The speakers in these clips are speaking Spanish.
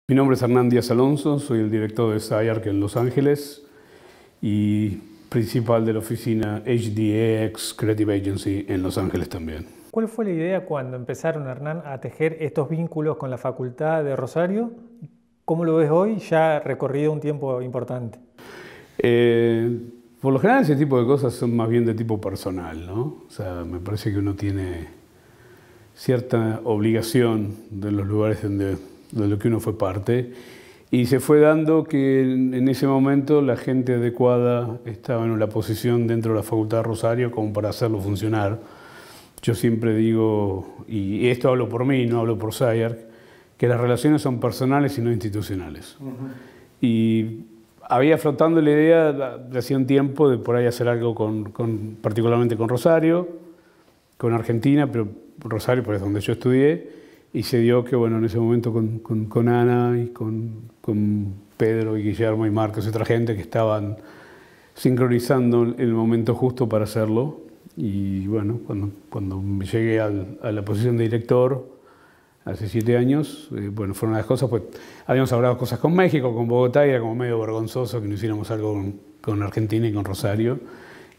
Mi nombre es Hernán Díaz Alonso, soy el director de SciArc en Los Ángeles y principal de la oficina HDAX Creative Agency en Los Ángeles también. ¿Cuál fue la idea cuando empezaron, Hernán, a tejer estos vínculos con la Facultad de Rosario? ¿Cómo lo ves hoy, ya recorrido un tiempo importante? Por lo general ese tipo de cosas son más bien de tipo personal, ¿no? O sea, me parece que uno tiene cierta obligación de los lugares de lo que uno fue parte, y se fue dando que en ese momento la gente adecuada estaba en la posición dentro de la Facultad de Rosario como para hacerlo funcionar. Yo siempre digo, y esto hablo por mí, no hablo por SciArc, que las relaciones son personales y no institucionales. Y había flotando la idea de hacía un tiempo de por ahí hacer algo particularmente con Rosario, con Argentina, pero Rosario pues es donde yo estudié. Y se dio que, bueno, en ese momento con Ana y con Pedro y Guillermo y Marcos y otra gente que estaban sincronizando el momento justo para hacerlo. Y bueno, cuando llegué a la posición de director, hace 7 años, bueno, fueron las cosas, pues habíamos hablado cosas con México, con Bogotá, y era como medio vergonzoso que no hiciéramos algo con Argentina y con Rosario.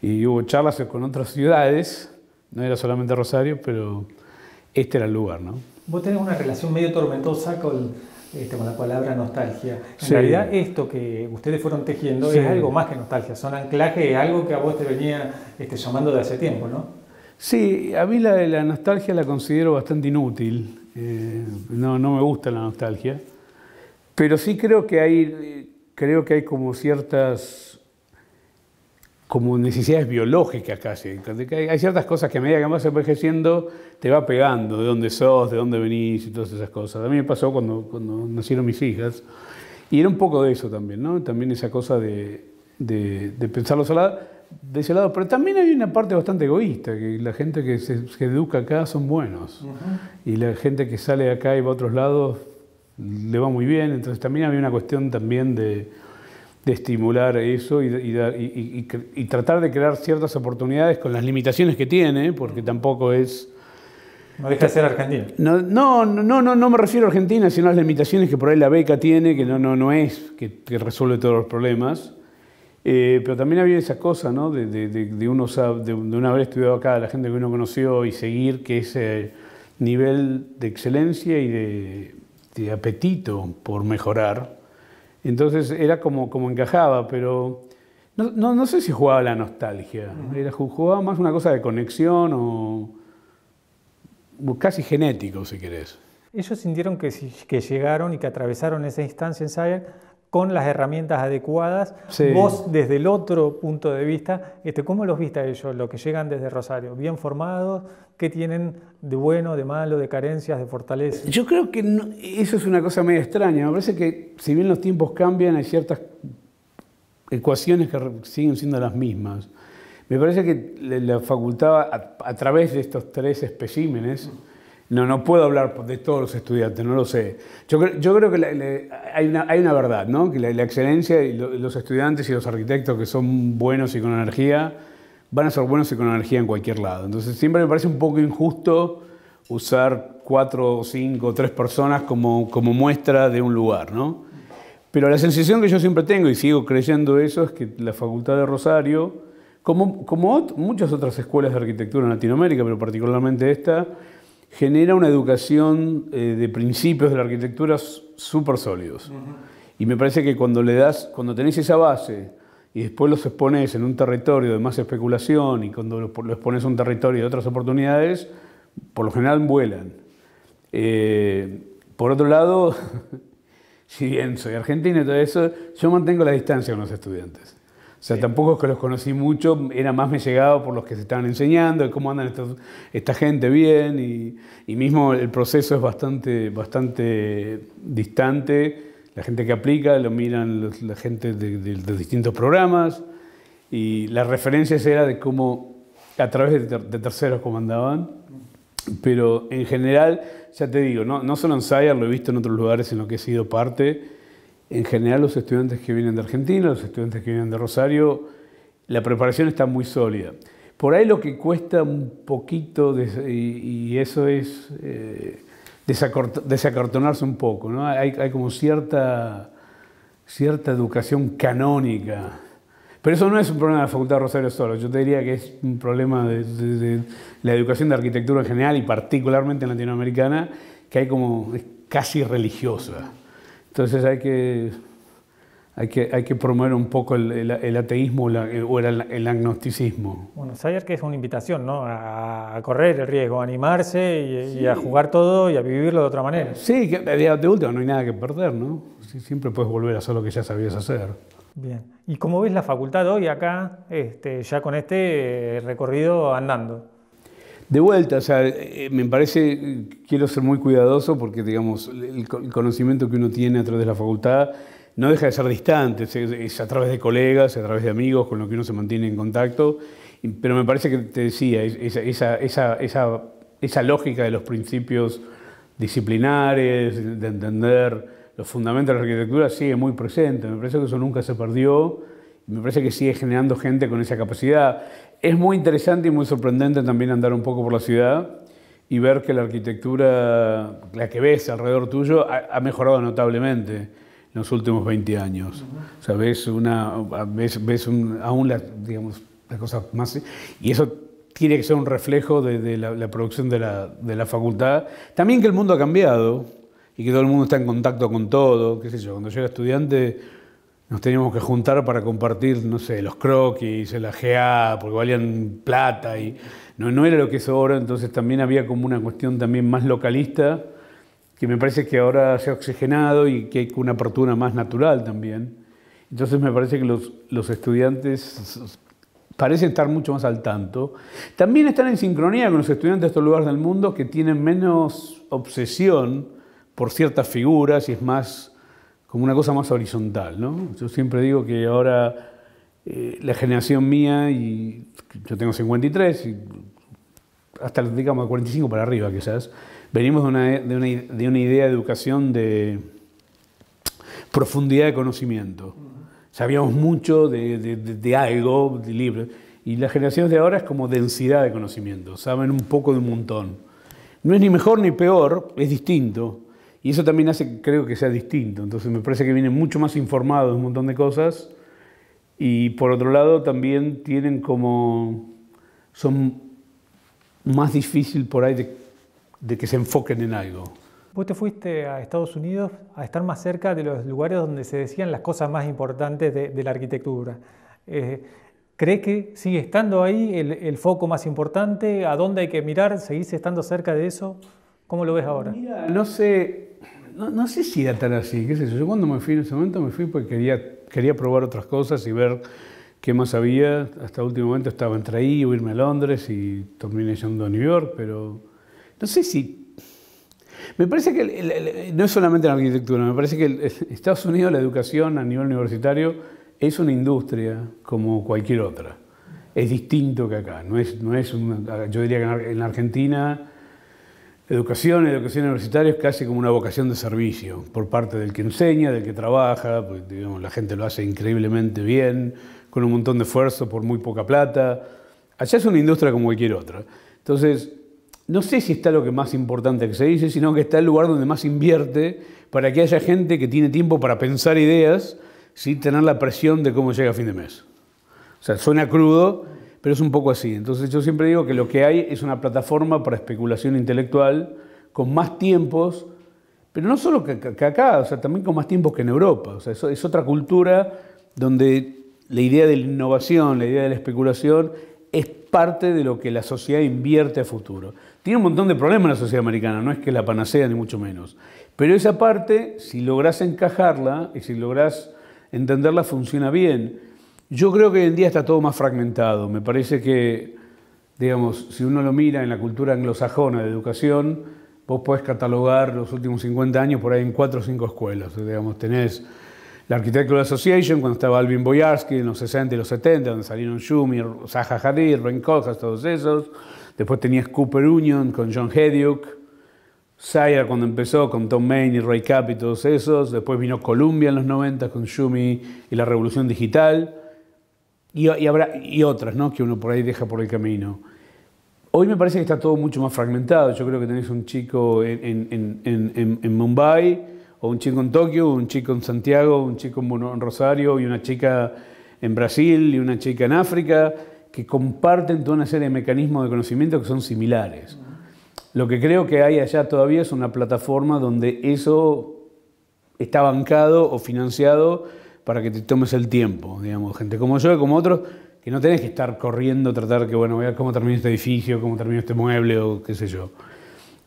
Y hubo charlas con otras ciudades, no era solamente Rosario, pero este era el lugar, ¿no? Vos tenés una relación medio tormentosa con la palabra nostalgia. En Sí. realidad esto que ustedes fueron tejiendo Sí. es algo más que nostalgia, son anclajes, es algo que a vos te venía llamando de hace tiempo, ¿no? Sí, a mí la nostalgia la considero bastante inútil. No me gusta la nostalgia, pero sí creo que hay como ciertas como necesidades biológicas casi. Hay ciertas cosas que a medida que vas envejeciendo te va pegando, de dónde sos, de dónde venís y todas esas cosas. A mí me pasó cuando nacieron mis hijas, y era un poco de eso también, ¿no? También esa cosa de pensarlo de ese lado, pero también hay una parte bastante egoísta, que la gente que se educa acá son buenos, y la gente que sale de acá y va a otros lados le va muy bien, entonces también había una cuestión también de estimular eso y tratar de crear ciertas oportunidades con las limitaciones que tiene, porque tampoco es... No deja de ser Argentina. No me refiero a Argentina, sino a las limitaciones que por ahí la beca tiene, que no es que resuelve todos los problemas. Pero también había esa cosa, ¿no? de uno haber estudiado acá, la gente que uno conoció, y seguir que ese nivel de excelencia y de apetito por mejorar. Entonces era como encajaba, pero no sé si jugaba la nostalgia. Jugaba más una cosa de conexión o casi genético, si querés. Ellos sintieron que llegaron y que atravesaron esa instancia en SciArc con las herramientas adecuadas. Sí. Vos, desde el otro punto de vista, ¿cómo los viste a ellos, los que llegan desde Rosario? ¿Bien formados? ¿Qué tienen de bueno, de malo, de carencias, de fortalezas? Yo creo que eso es una cosa medio extraña. Me parece que si bien los tiempos cambian, hay ciertas ecuaciones que siguen siendo las mismas. Me parece que la facultad, a través de estos 3 especímenes, no puedo hablar de todos los estudiantes, no lo sé. Yo creo que hay una verdad, ¿no? Que la excelencia y los estudiantes y los arquitectos que son buenos y con energía van a ser buenos y con energía en cualquier lado. Entonces siempre me parece un poco injusto usar 4, 5, 3 personas como muestra de un lugar, ¿no? Pero la sensación que yo siempre tengo, y sigo creyendo eso, es que la Facultad de Rosario, como muchas otras escuelas de arquitectura en Latinoamérica, pero particularmente esta, genera una educación de principios de la arquitectura súper sólidos. Y me parece que cuando tenés esa base y después los expones en un territorio de más especulación, y cuando los expones a un territorio de otras oportunidades, por lo general vuelan. Por otro lado, si bien soy argentino y todo eso, yo mantengo la distancia con los estudiantes. O sea, tampoco es que los conocí mucho, era más me llegaba por los que se estaban enseñando, de cómo andan esta gente bien, y mismo el proceso es bastante distante. La gente que aplica lo miran la gente de los distintos programas, y las referencias eran de cómo, a través de terceros, cómo andaban. Pero en general, ya te digo, no solo en SciArc, lo he visto en otros lugares en los que he sido parte. En general, los estudiantes que vienen de Argentina, los estudiantes que vienen de Rosario, la preparación está muy sólida. Por ahí lo que cuesta un poquito, y eso es desacartonarse un poco, ¿no? Hay como cierta educación canónica. Pero eso no es un problema de la Facultad de Rosario solo, yo te diría que es un problema de la educación de arquitectura en general y particularmente en latinoamericana, que es casi religiosa. Entonces hay que promover un poco el ateísmo o el agnosticismo. Bueno, Sayar que es una invitación, ¿no? A correr el riesgo, a animarse y a jugar todo y a vivirlo de otra manera. Sí, que de última no hay nada que perder, ¿no? Siempre puedes volver a hacer lo que ya sabías hacer. Bien. ¿Y cómo ves la facultad hoy acá, ya con este recorrido andando? De vuelta, o sea, me parece, quiero ser muy cuidadoso porque, digamos, el conocimiento que uno tiene a través de la facultad no deja de ser distante, es a través de colegas, a través de amigos con los que uno se mantiene en contacto, pero me parece que te decía, esa lógica de los principios disciplinares, de entender los fundamentos de la arquitectura sigue muy presente, me parece que eso nunca se perdió, me parece que sigue generando gente con esa capacidad. Es muy interesante y muy sorprendente también andar un poco por la ciudad y ver que la arquitectura, la que ves alrededor tuyo, ha mejorado notablemente en los últimos 20 años. O sea, ves aún digamos, las cosas más... Y eso tiene que ser un reflejo de la producción de la facultad. También que el mundo ha cambiado y que todo el mundo está en contacto con todo. Qué sé yo, cuando yo era estudiante nos teníamos que juntar para compartir, no sé, los croquis, la GA, porque valían plata y no era lo que es ahora. Entonces también había como una cuestión también más localista que me parece que ahora se ha oxigenado y que hay una apertura más natural también. Entonces me parece que los estudiantes parecen estar mucho más al tanto. También están en sincronía con los estudiantes de estos lugares del mundo que tienen menos obsesión por ciertas figuras y es más como una cosa más horizontal, ¿no? Yo siempre digo que ahora la generación mía, y yo tengo 53, y hasta digamos 45 para arriba quizás, venimos de una idea de educación de profundidad de conocimiento. Sabíamos mucho de algo, de libros, y las generaciones de ahora es como densidad de conocimiento, saben un poco de un montón. No es ni mejor ni peor, es distinto. Y eso también hace, creo, que sea distinto. Entonces me parece que vienen mucho más informados de un montón de cosas y por otro lado también son más difícil por ahí de que se enfoquen en algo. Vos te fuiste a Estados Unidos a estar más cerca de los lugares donde se decían las cosas más importantes de la arquitectura. ¿Crees que sigue estando ahí el foco más importante? ¿A dónde hay que mirar? ¿Seguís estando cerca de eso? ¿Cómo lo ves ahora? Mira, no sé si era tan así, qué sé yo. Yo cuando me fui en ese momento me fui porque quería probar otras cosas y ver qué más había. Hasta el último momento estaba entre ahí o irme a Londres y terminé yendo a New York, pero no sé si... Me parece que no es solamente la arquitectura, me parece que en Estados Unidos la educación a nivel universitario es una industria como cualquier otra. Es distinto que acá, yo diría que en la Argentina... Educación universitaria es casi como una vocación de servicio por parte del que enseña, del que trabaja, pues, digamos, la gente lo hace increíblemente bien, con un montón de esfuerzo por muy poca plata. Allá es una industria como cualquier otra. Entonces, no sé si está lo que más importante que se dice, sino que está el lugar donde más invierte para que haya gente que tiene tiempo para pensar ideas sin tener la presión de cómo llega a fin de mes. O sea, suena crudo, pero es un poco así. Entonces yo siempre digo que lo que hay es una plataforma para especulación intelectual con más tiempos, pero no solo que acá, o sea, también con más tiempos que en Europa. O sea, es otra cultura donde la idea de la innovación, la idea de la especulación es parte de lo que la sociedad invierte a futuro. Tiene un montón de problemas la sociedad americana, no es que la panacea ni mucho menos. Pero esa parte, si lográs encajarla y si lográs entenderla, funciona bien. Yo creo que hoy en día está todo más fragmentado. Me parece que, digamos, si uno lo mira en la cultura anglosajona de educación, vos podés catalogar los últimos 50 años por ahí en 4 o 5 escuelas. Digamos, tenés la Architectural Association, cuando estaba Alvin Boyarsky en los 60 y los 70, donde salieron Schumi, Zaha Hadid, Ren Koolhaas, todos esos. Después tenías Cooper Union con John Hediuk, Sayar cuando empezó con Tom Main y Ray Kapp y todos esos. Después vino Columbia en los 90 con Schumi y la Revolución Digital. Y otras, ¿no?, que uno por ahí deja por el camino. Hoy me parece que está todo mucho más fragmentado. Yo creo que tenés un chico en Mumbai, o un chico en Tokio, un chico en Santiago, un chico en Rosario y una chica en Brasil y una chica en África, que comparten toda una serie de mecanismos de conocimiento que son similares. Lo que creo que hay allá todavía es una plataforma donde eso está bancado o financiado para que te tomes el tiempo, digamos, gente como yo y como otros, que no tenés que estar corriendo, tratar que, bueno, voy a ver cómo termina este edificio, cómo termina este mueble o qué sé yo.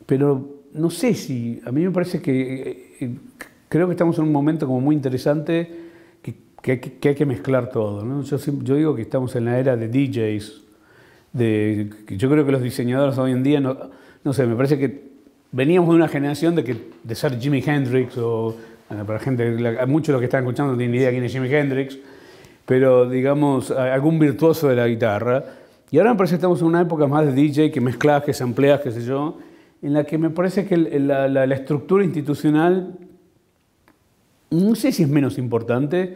Pero no sé si, a mí me parece que creo que estamos en un momento como muy interesante que hay que mezclar todo, ¿no? Yo digo que estamos en la era de DJs, yo creo que los diseñadores hoy en día, no sé, me parece que veníamos de una generación de ser Jimi Hendrix, o para gente, muchos de los que están escuchando no tienen ni idea quién es Jimi Hendrix, pero digamos, algún virtuoso de la guitarra. Y ahora me parece que estamos en una época más de DJ, que mezclas, que sampleas, qué sé yo, en la que me parece que la estructura institucional, no sé si es menos importante,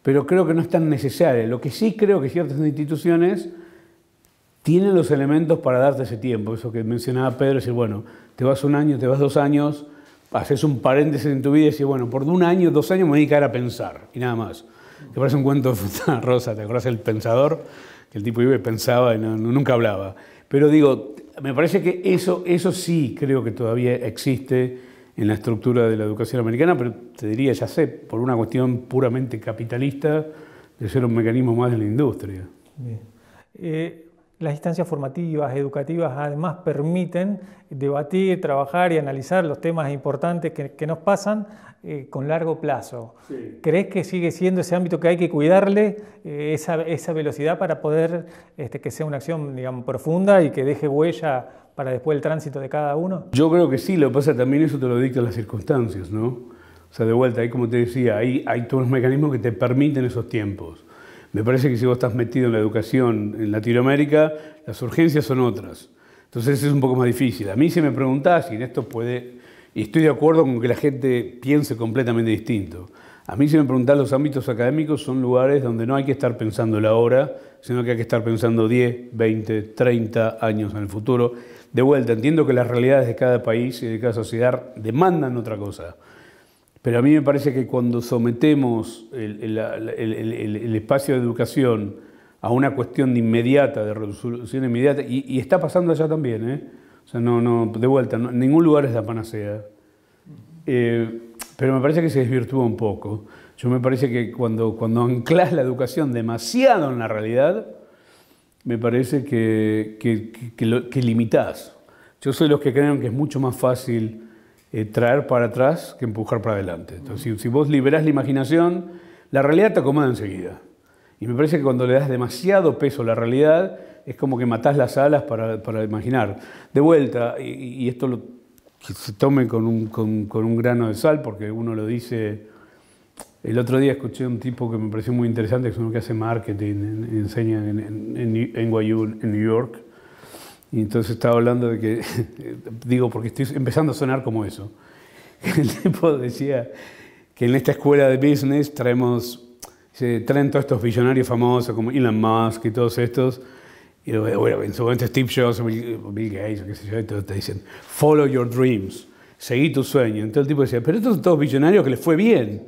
pero creo que no es tan necesaria. Lo que sí creo que ciertas instituciones tienen los elementos para darte ese tiempo. Eso que mencionaba Pedro, decir, bueno, te vas un año, te vas 2 años, haces un paréntesis en tu vida y decís, bueno, por 1 año, 2 años me voy a dedicar a pensar, y nada más. Te parece un cuento de Fontana Rosa, ¿te acuerdas El Pensador? Que el tipo iba y pensaba y nunca hablaba. Pero digo, me parece que eso sí creo que todavía existe en la estructura de la educación americana, pero te diría, ya sé, por una cuestión puramente capitalista, de ser un mecanismo más de la industria. Bien. Las instancias formativas, educativas, además permiten debatir, trabajar y analizar los temas importantes que nos pasan con largo plazo. Sí. ¿Crees que sigue siendo ese ámbito que hay que cuidarle, esa velocidad para poder que sea una acción, digamos, profunda y que deje huella para después el tránsito de cada uno? Yo creo que sí, lo que pasa también eso te lo dictan las circunstancias, ¿no? O sea, de vuelta, ahí como te decía, hay todos los mecanismos que te permiten esos tiempos. Me parece que si vos estás metido en la educación en Latinoamérica, las urgencias son otras. Entonces es un poco más difícil. A mí si me preguntás si en esto puede, y estoy de acuerdo con que la gente piense completamente distinto. A mí si me preguntás, los ámbitos académicos son lugares donde no hay que estar pensando la hora, sino que hay que estar pensando 10, 20, 30 años en el futuro. De vuelta, entiendo que las realidades de cada país y de cada sociedad demandan otra cosa. Pero a mí me parece que cuando sometemos el espacio de educación a una cuestión de inmediata, de resolución inmediata, y está pasando allá también, ¿eh? O sea, de vuelta, ningún lugar es la panacea. Pero me parece que se desvirtúa un poco. Yo me parece que cuando anclas la educación demasiado en la realidad, me parece que limitás. Yo soy los que creen que es mucho más fácil traer para atrás que empujar para adelante. Entonces, si vos liberás la imaginación, la realidad te acomoda enseguida. Y me parece que cuando le das demasiado peso a la realidad, es como que matás las alas para imaginar. De vuelta, y esto que se tome con un grano de sal, porque uno lo dice. El otro día escuché a un tipo que me pareció muy interesante, que es uno que hace marketing, enseña en NYU, en New York. Y entonces estaba hablando de que, digo, porque estoy empezando a sonar como eso. El tipo decía que en esta escuela de business traen todos estos billonarios famosos como Elon Musk y todos estos. Y bueno, en su momento Steve Jobs, Bill Gates, qué sé yo, y todos te dicen, follow your dreams, seguí tu sueño. Entonces el tipo decía, pero estos son todos billonarios que les fue bien.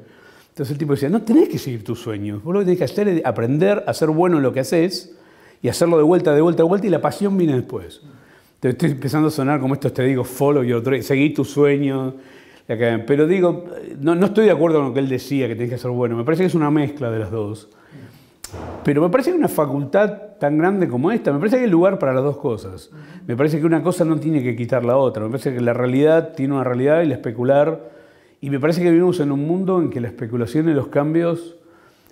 Entonces el tipo decía, no tenés que seguir tus sueños. Vos lo que tenés que hacer es aprender a ser bueno en lo que haces y hacerlo de vuelta, y la pasión viene después. Entonces estoy empezando a sonar como estos te digo, follow your dreams, seguí tus sueños. Pero digo, no estoy de acuerdo con lo que él decía, que tenés que ser bueno. Me parece que es una mezcla de las dos. Pero me parece que una facultad tan grande como esta, me parece que hay lugar para las dos cosas. Me parece que una cosa no tiene que quitar la otra. Me parece que la realidad tiene una realidad y la especular. Y me parece que vivimos en un mundo en que la especulación y los cambios,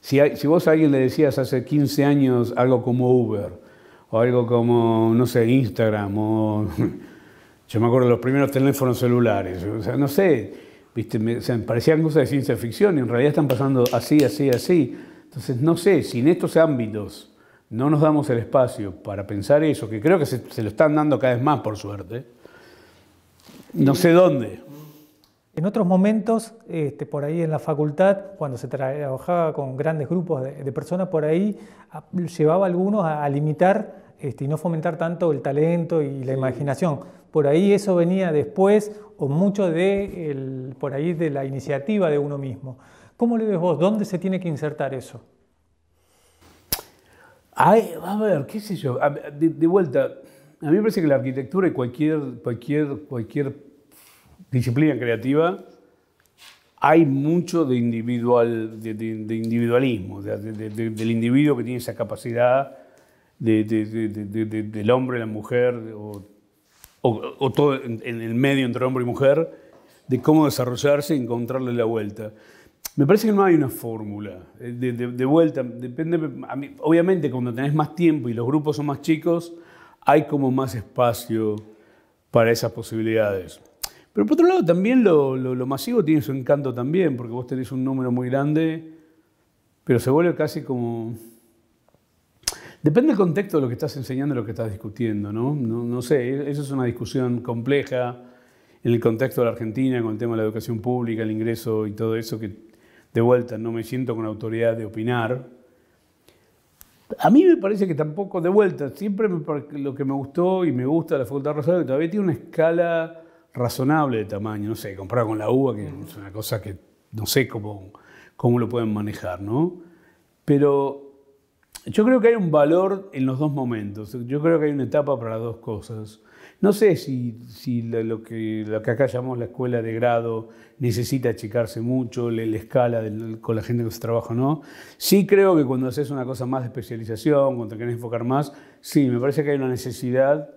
si vos a alguien le decías hace 15 años algo como Uber, o algo como, no sé, Instagram, o yo me acuerdo de los primeros teléfonos celulares, o sea, no sé, ¿viste? Parecían cosas de ciencia ficción y en realidad están pasando así, así, así. Entonces, no sé, si en estos ámbitos no nos damos el espacio para pensar eso, que creo que se lo están dando cada vez más, por suerte, no sé dónde. En otros momentos, por ahí en la facultad, cuando se trabajaba con grandes grupos de personas, por ahí llevaba a algunos a limitar y no fomentar tanto el talento y la imaginación. Por ahí eso venía después o mucho por ahí de la iniciativa de uno mismo. ¿Cómo le ves vos? ¿Dónde se tiene que insertar eso? Ay, a ver, qué sé yo, de vuelta, a mí me parece que la arquitectura y cualquier disciplina creativa hay mucho de individualismo, del individuo que tiene esa capacidad del hombre, la mujer, o todo en el medio entre hombre y mujer, de cómo desarrollarse y encontrarle la vuelta. Me parece que no hay una fórmula. De vuelta, depende. Obviamente, cuando tenés más tiempo y los grupos son más chicos, hay como más espacio para esas posibilidades. Pero por otro lado, también lo masivo tiene su encanto también, porque vos tenés un número muy grande, pero se vuelve casi como... Depende del contexto de lo que estás enseñando y lo que estás discutiendo, ¿no? No sé, eso es una discusión compleja en el contexto de la Argentina, con el tema de la educación pública, el ingreso y todo eso, que de vuelta no me siento con autoridad de opinar. A mí me parece que tampoco, de vuelta, siempre lo que me gustó y me gusta de la Facultad de Rosario, que todavía tiene una escala razonable de tamaño, no sé, comparado con la UBA, que es una cosa que no sé cómo lo pueden manejar, ¿no? Pero yo creo que hay un valor en los dos momentos. Yo creo que hay una etapa para las dos cosas. No sé si lo que acá llamamos la escuela de grado necesita achicarse mucho, la escala con la gente que se trabaja o no. Sí creo que cuando haces una cosa más de especialización, cuando te querés enfocar más, sí, me parece que hay una necesidad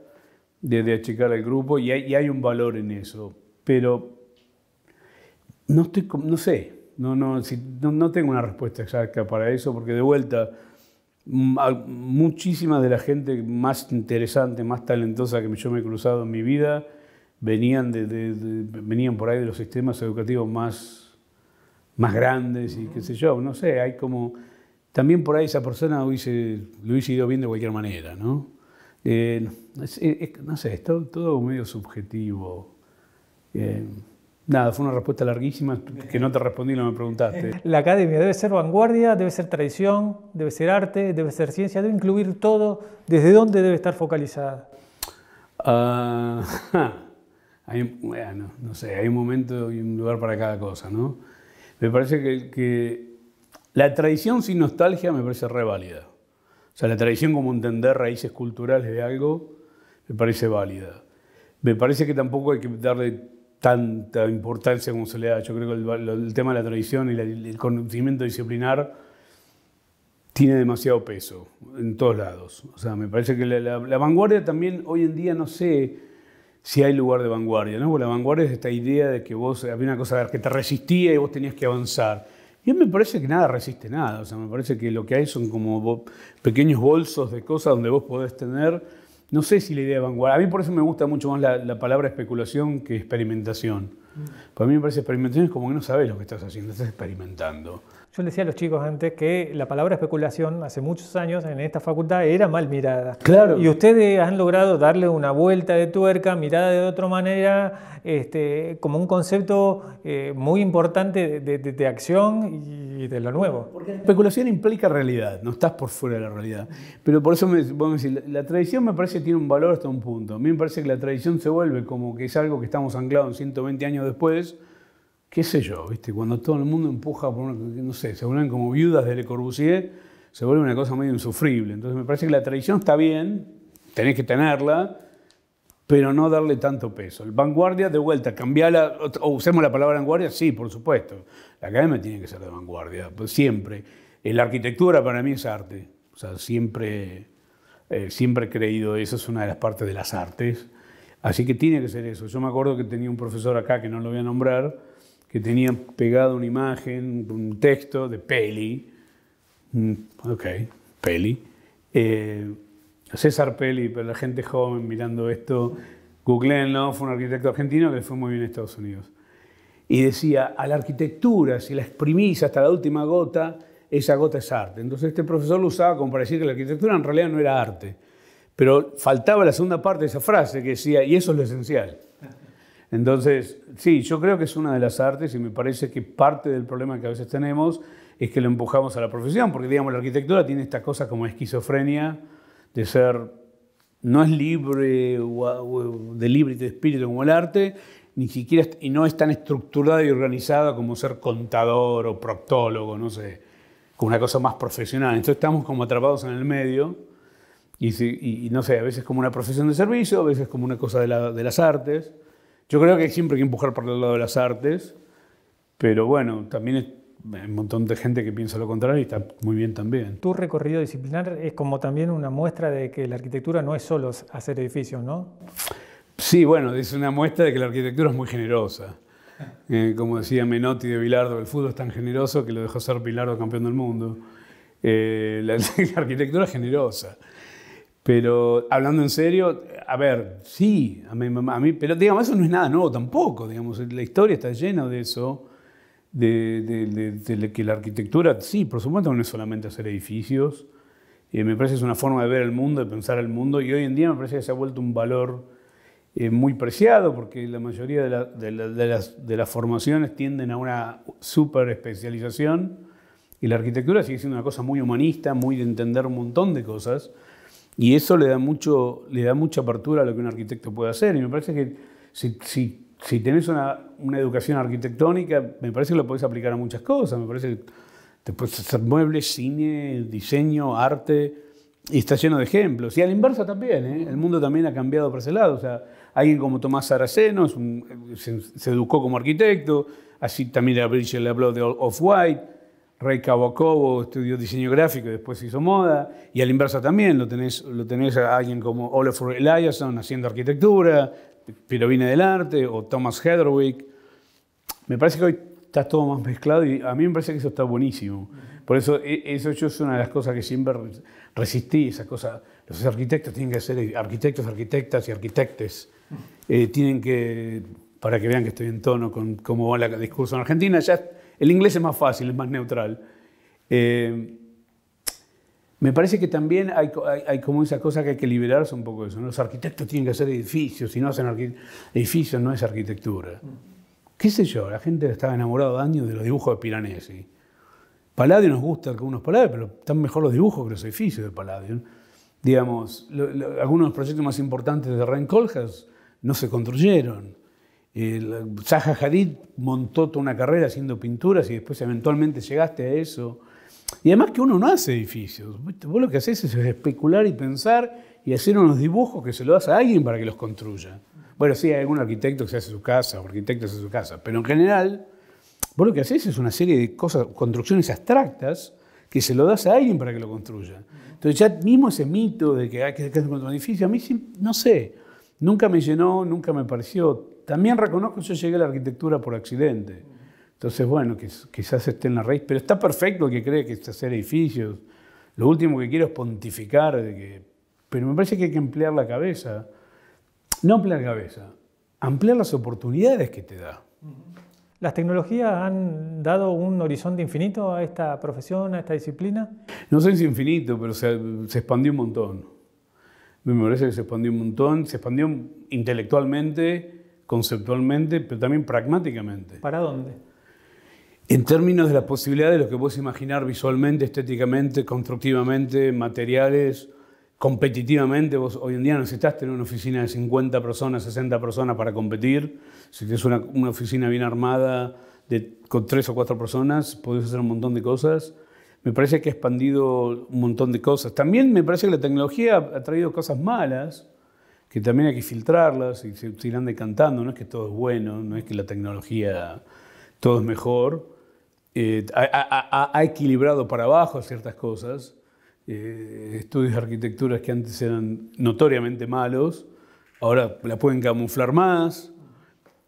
de achicar el grupo y hay un valor en eso. Pero no sé, no tengo una respuesta exacta para eso, porque de vuelta... Muchísima de la gente más interesante, más talentosa que yo me he cruzado en mi vida venían por ahí de los sistemas educativos más grandes y qué sé yo, no sé, hay como... También por ahí esa persona lo hubiese ido bien de cualquier manera, ¿no? No sé, es todo medio subjetivo. Nada, fue una respuesta larguísima que no te respondí, no me preguntaste. La academia debe ser vanguardia, debe ser tradición, debe ser arte, debe ser ciencia, debe incluir todo. ¿Desde dónde debe estar focalizada? Bueno, no sé, hay un momento y un lugar para cada cosa, ¿no? Me parece que la tradición sin nostalgia me parece re válida. O sea, la tradición como entender raíces culturales de algo me parece válida. Me parece que tampoco hay que darle tanta importancia como se le da. Yo creo que el tema de la tradición y el conocimiento disciplinar tiene demasiado peso en todos lados. O sea, me parece que la vanguardia también, hoy en día no sé si hay lugar de vanguardia, ¿no? Porque la vanguardia es esta idea de que había una cosa que te resistía y vos tenías que avanzar. Y a mí me parece que nada resiste nada. O sea, me parece que lo que hay son como pequeños bolsos de cosas donde vos podés tener... No sé si la idea de vanguardia. A mí por eso me gusta mucho más la palabra especulación que experimentación. Para mí me parece experimentación es como que no sabes lo que estás haciendo, estás experimentando. Yo le decía a los chicos antes que la palabra especulación hace muchos años en esta facultad era mal mirada. Claro. Y ustedes han logrado darle una vuelta de tuerca, mirada de otra manera, como un concepto muy importante de acción y de lo nuevo. Porque la especulación implica realidad, no estás por fuera de la realidad. Pero por eso vamos a decir, la tradición me parece que tiene un valor hasta un punto. A mí me parece que la tradición se vuelve como que es algo que estamos anclados en 120 años después. Qué sé yo, ¿viste? Cuando todo el mundo empuja por no sé, se vuelven como viudas de Le Corbusier, se vuelve una cosa medio insufrible. Entonces me parece que la tradición está bien, tenés que tenerla, pero no darle tanto peso. El vanguardia, de vuelta, cambiarla, o usemos la palabra vanguardia, sí, por supuesto. La academia tiene que ser de vanguardia, pues siempre. La arquitectura para mí es arte. O sea, siempre he creído eso, es una de las partes de las artes. Así que tiene que ser eso. Yo me acuerdo que tenía un profesor acá, que no lo voy a nombrar, que tenía pegado una imagen, un texto de Pelli. Ok, Pelli. César Pelli, para la gente joven mirando esto, googleenlo, fue un arquitecto argentino que le fue muy bien en Estados Unidos. Y decía, a la arquitectura, si la exprimís hasta la última gota, esa gota es arte. Entonces este profesor lo usaba como para decir que la arquitectura en realidad no era arte. Pero faltaba la segunda parte de esa frase que decía, y eso es lo esencial. Entonces, sí, yo creo que es una de las artes y me parece que parte del problema que a veces tenemos es que lo empujamos a la profesión, porque digamos la arquitectura tiene esta cosa como esquizofrenia de ser no es libre de libre de espíritu como el arte, ni siquiera, y no es tan estructurada y organizada como ser contador o proctólogo, no sé, como una cosa más profesional. Entonces estamos como atrapados en el medio y no sé, a veces como una profesión de servicio, a veces como una cosa de las artes. Yo creo que siempre hay que empujar por el lado de las artes, pero bueno, también hay un montón de gente que piensa lo contrario y está muy bien también. Tu recorrido disciplinar es como también una muestra de que la arquitectura no es solo hacer edificios, ¿no? Sí, bueno, es una muestra de que la arquitectura es muy generosa. Como decía Menotti de Bilardo, el fútbol es tan generoso que lo dejó ser Bilardo campeón del mundo. La arquitectura es generosa. Pero hablando en serio, a ver, sí, a mí, pero digamos, eso no es nada nuevo tampoco. Digamos, la historia está llena de eso, de que la arquitectura, sí, por supuesto, no es solamente hacer edificios. Me parece que es una forma de ver el mundo, de pensar el mundo, y hoy en día me parece que se ha vuelto un valor muy preciado, porque la mayoría de las formaciones tienden a una super especialización, y la arquitectura sigue siendo una cosa muy humanista, muy de entender un montón de cosas, y eso le da mucha apertura a lo que un arquitecto puede hacer. Y me parece que si tenés una educación arquitectónica, me parece que lo podés aplicar a muchas cosas. Me parece que te puedes hacer muebles, cine, diseño, arte, y está lleno de ejemplos. Y a la inversa también, ¿eh? El mundo también ha cambiado por ese lado. O sea, alguien como Tomás Saraceno se educó como arquitecto, así también a Virgil habló de Off-White. Ray Kawakobo estudió diseño gráfico y después hizo moda. Y a la inversa también, lo tenés a alguien como Olafur Eliasson haciendo arquitectura, pero viene del arte, o Thomas Heatherwick. Me parece que hoy está todo más mezclado y a mí me parece que eso está buenísimo. Por eso, eso yo es una de las cosas que siempre resistí, esa cosa. Los arquitectos tienen que ser arquitectos, arquitectas y arquitectes. Tienen que, para que vean que estoy en tono con cómo va el discurso en Argentina, ya el inglés es más fácil, es más neutral. Me parece que también hay como esa cosa que hay que liberarse un poco de eso, ¿no? Los arquitectos tienen que hacer edificios, si no hacen edificios no es arquitectura. ¿Qué sé yo? La gente estaba enamorada de años de los dibujos de Piranesi. Palladio nos gusta algunos Palladio, pero están mejor los dibujos que los edificios de Palladio. Digamos, algunos de los proyectos más importantes de Ren Koolhaas no se construyeron. Zaha Hadid montó toda una carrera haciendo pinturas y después eventualmente llegaste a eso. Y además que uno no hace edificios. Vos lo que haces es especular y pensar y hacer unos dibujos que se lo das a alguien para que los construya. Bueno, sí, hay algún arquitecto que se hace su casa, o arquitecto que se hace su casa, pero en general, vos lo que haces es una serie de cosas, construcciones abstractas, que se lo das a alguien para que lo construya. Entonces ya mismo ese mito de que hay que construir un edificio, a mí no sé, nunca me llenó, nunca me pareció. También reconozco que yo llegué a la arquitectura por accidente. Entonces, bueno, quizás esté en la raíz, pero está perfecto el que cree que es hacer edificios. Lo último que quiero es pontificar, pero me parece que hay que emplear la cabeza. No ampliar la cabeza, ampliar las oportunidades que te da. ¿Las tecnologías han dado un horizonte infinito a esta profesión, a esta disciplina? No sé si infinito, pero se expandió un montón. Me parece que se expandió un montón, se expandió intelectualmente, conceptualmente, pero también pragmáticamente. ¿Para dónde? En términos de las posibilidades de lo que puedes imaginar visualmente, estéticamente, constructivamente, materiales, competitivamente. Vos hoy en día necesitas tener una oficina de 50 personas, 60 personas para competir. Si tienes una oficina bien armada con 3 o 4 personas, podés hacer un montón de cosas. Me parece que ha expandido un montón de cosas. También me parece que la tecnología ha traído cosas malas, que también hay que filtrarlas y se irán decantando. No es que todo es bueno, no es que la tecnología todo es mejor. Ha equilibrado para abajo ciertas cosas. Estudios de arquitecturas que antes eran notoriamente malos, ahora la pueden camuflar más.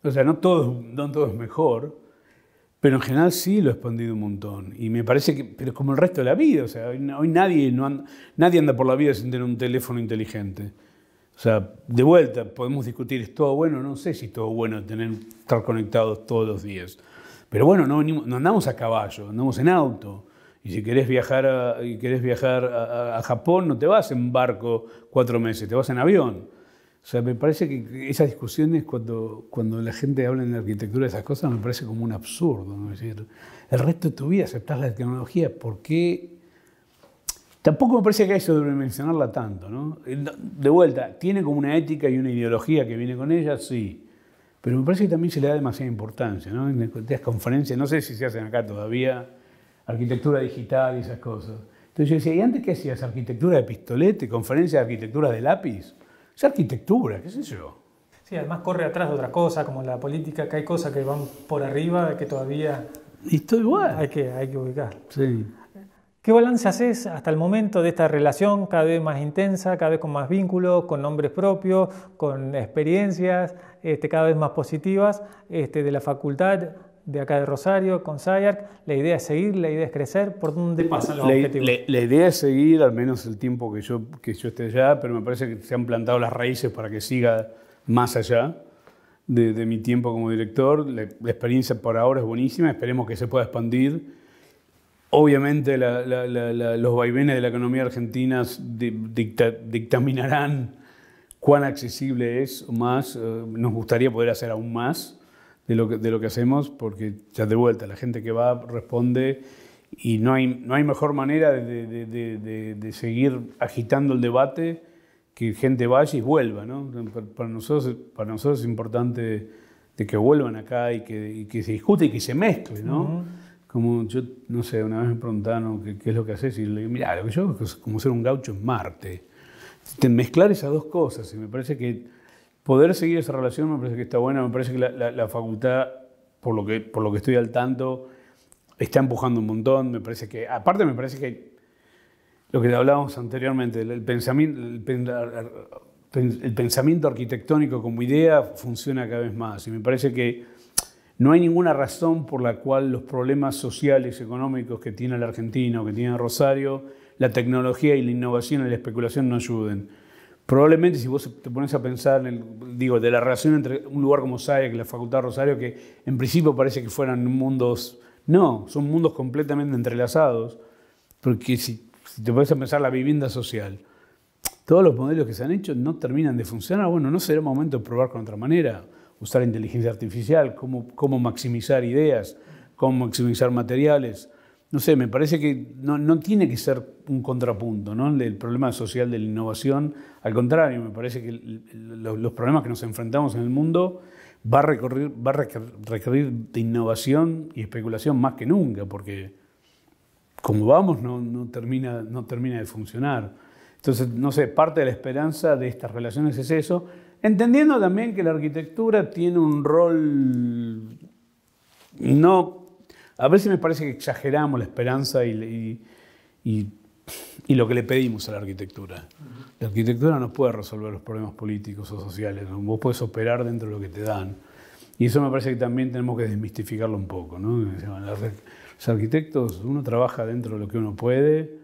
O sea, no todo es mejor, pero en general sí lo ha expandido un montón. Y me parece que, pero como el resto de la vida, o sea, hoy nadie anda por la vida sin tener un teléfono inteligente. O sea, de vuelta, podemos discutir, ¿es todo bueno? No sé si es todo bueno estar conectados todos los días. Pero bueno, no andamos a caballo, andamos en auto. Y si querés viajar a Japón, no te vas en barco 4 meses, te vas en avión. O sea, me parece que esas discusiones, cuando la gente habla en la arquitectura de esas cosas, me parece como un absurdo, ¿no? Es decir, el resto de tu vida aceptás la tecnología, ¿por qué Tampoco me parece que eso debe mencionarla tanto, ¿no? De vuelta, tiene como una ética y una ideología que viene con ella, sí. Pero me parece que también se le da demasiada importancia, ¿no? En las conferencias, no sé si se hacen acá todavía, arquitectura digital y esas cosas. Entonces yo decía, ¿y antes qué hacías? ¿Arquitectura de pistolete? ¿Conferencia de arquitectura de lápiz? Es arquitectura, qué sé yo. Sí, además corre atrás de otras cosas, como la política, que hay cosas que van por arriba que todavía Y estoy igual. hay que ubicar. Sí. ¿Qué balance haces hasta el momento de esta relación cada vez más intensa, cada vez con más vínculos, con nombres propios, con experiencias cada vez más positivas de la facultad de acá de Rosario, con SciArc? ¿La idea es seguir, la idea es crecer? ¿Por dónde pasan los objetivos? La idea es seguir al menos el tiempo que yo esté allá, pero me parece que se han plantado las raíces para que siga más allá de mi tiempo como director. La experiencia por ahora es buenísima, esperemos que se pueda expandir. Obviamente los vaivenes de la economía argentina dictaminarán cuán accesible es más. Nos gustaría poder hacer aún más de lo que hacemos, porque ya de vuelta, la gente que va responde y no hay mejor manera de seguir agitando el debate que gente vaya y vuelva, ¿no? Para nosotros es importante de que vuelvan acá y que se discute y que se mezcle, ¿no? Uh-huh. Como yo, no sé, una vez me preguntaron qué es lo que haces y le digo, mirá, lo que yo hago es como ser un gaucho en Marte. Mezclar esas dos cosas, y me parece que poder seguir esa relación me parece que está buena. Me parece que la facultad, por lo que estoy al tanto, está empujando un montón. Me parece que lo que hablábamos anteriormente, el pensamiento arquitectónico como idea funciona cada vez más. Y me parece que no hay ninguna razón por la cual los problemas sociales y económicos que tiene la Argentina o que tiene Rosario, la tecnología y la innovación y la especulación no ayuden. Probablemente si vos te pones a pensar de la relación entre un lugar como SciArc y la Facultad de Rosario, que en principio parece que fueran mundos, no, son mundos completamente entrelazados, porque si te pones a pensar la vivienda social, todos los modelos que se han hecho no terminan de funcionar. Bueno, ¿no será momento de probar con otra manera? Usar la inteligencia artificial, cómo maximizar ideas, cómo maximizar materiales. No sé, me parece que no tiene que ser un contrapunto, ¿no? El problema social de la innovación. Al contrario, me parece que los problemas que nos enfrentamos en el mundo va a requerir de innovación y especulación más que nunca, porque como vamos no termina de funcionar. Entonces, no sé, parte de la esperanza de estas relaciones es eso, entendiendo también que la arquitectura tiene un rol, a veces me parece que exageramos la esperanza y lo que le pedimos a la arquitectura. La arquitectura no puede resolver los problemas políticos o sociales, ¿no? Vos podés operar dentro de lo que te dan. Y eso me parece que también tenemos que desmistificarlo un poco, ¿no? Los arquitectos, uno trabaja dentro de lo que uno puede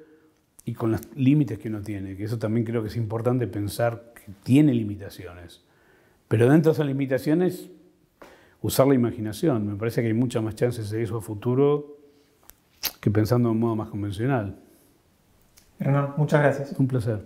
y con los límites que uno tiene, que eso también creo que es importante pensar que tiene limitaciones. Pero dentro de esas limitaciones, usar la imaginación. Me parece que hay muchas más chances de eso a futuro que pensando de un modo más convencional. Hernán, muchas gracias. Un placer.